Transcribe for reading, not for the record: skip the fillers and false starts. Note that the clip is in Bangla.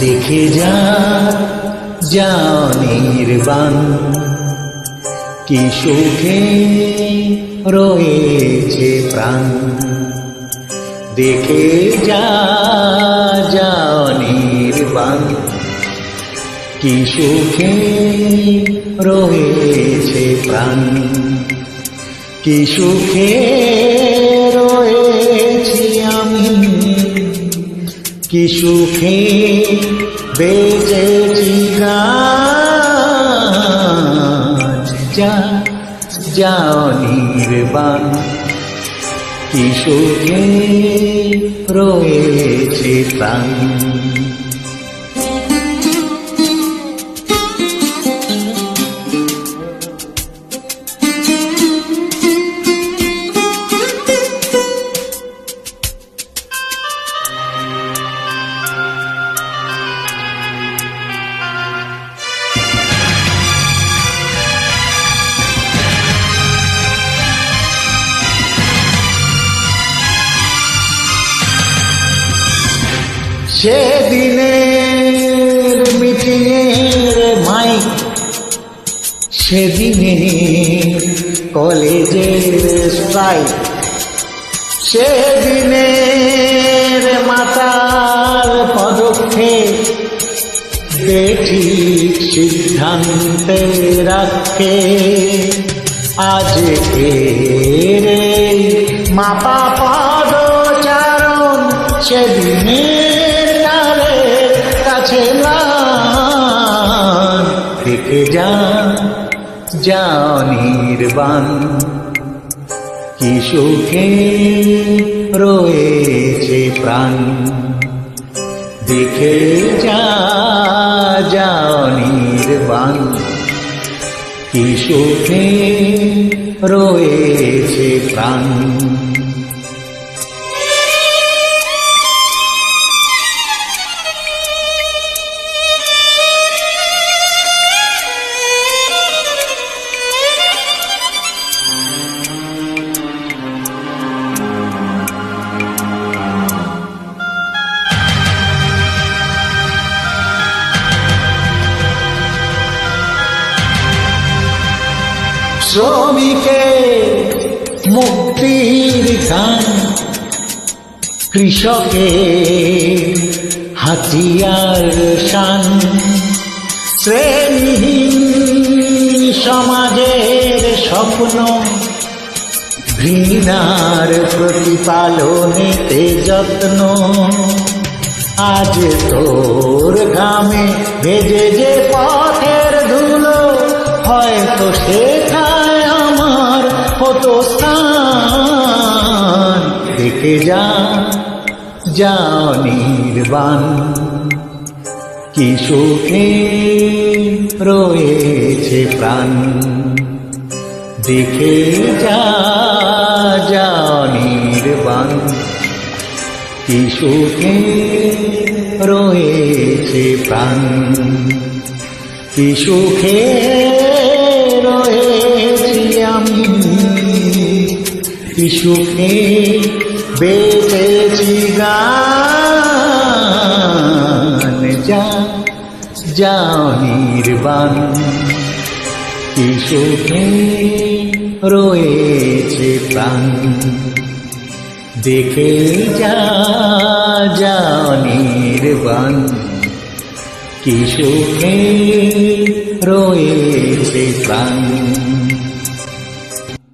দেখে যা যাও নির্বাণ, কি সুখে রয়েছে প্রাণ। দেখে যা যাও নির্বাণ, কি সুখে রয়েছে প্রাণ। কি সুখে রয়েছি আমি, কি সুখে বেঁচেছি গাছ। যা যাও নির্বাণ, কি সুখে রয়েছে প্রাণ। সেদিনের মিটিংয়ের মাইক, সেদিনের কলেজের স্ট্রাইক, সেদিনের মাতার পদক্ষেপ বেঠিক সিদ্ধান্তে রাখে। আজকের মাপা পদচারণ সেদিনের তারের কাছে লান। দেখে যা যাও নির্বাণ, কি সুখে রয়েছে প্রাণ। দেখে যা যাও নির্বাণ, কি সুখে রয়েছে প্রাণ। শ্রমিকের মুক্তির গান, কৃষকের হাতিয়ার শান। শ্রেণীহীন সমাজের স্বপ্ন, ঘৃণার প্রতিপালনেতে যত্ন। আজ তোর ঘামে ভেজে যে পথের ধুলো, হয়তো সেখায় আমার হতো স্থান। দেখে যা যাও নির্বাণ, কি সুখে রয়েছে প্রাণ। দেখে যা যাও নির্বাণ, কি সুখে রয়েছে প্রাণ। কি সুখে রয়েছি আমি, কি সুখে বেঁচেছি গান। যা যাও নির্বাণ, কি সুখে রয়েছে প্রাণ। দেখে যা যাও নির্বাণ, কি সুখে রয়েছে প্রাণ।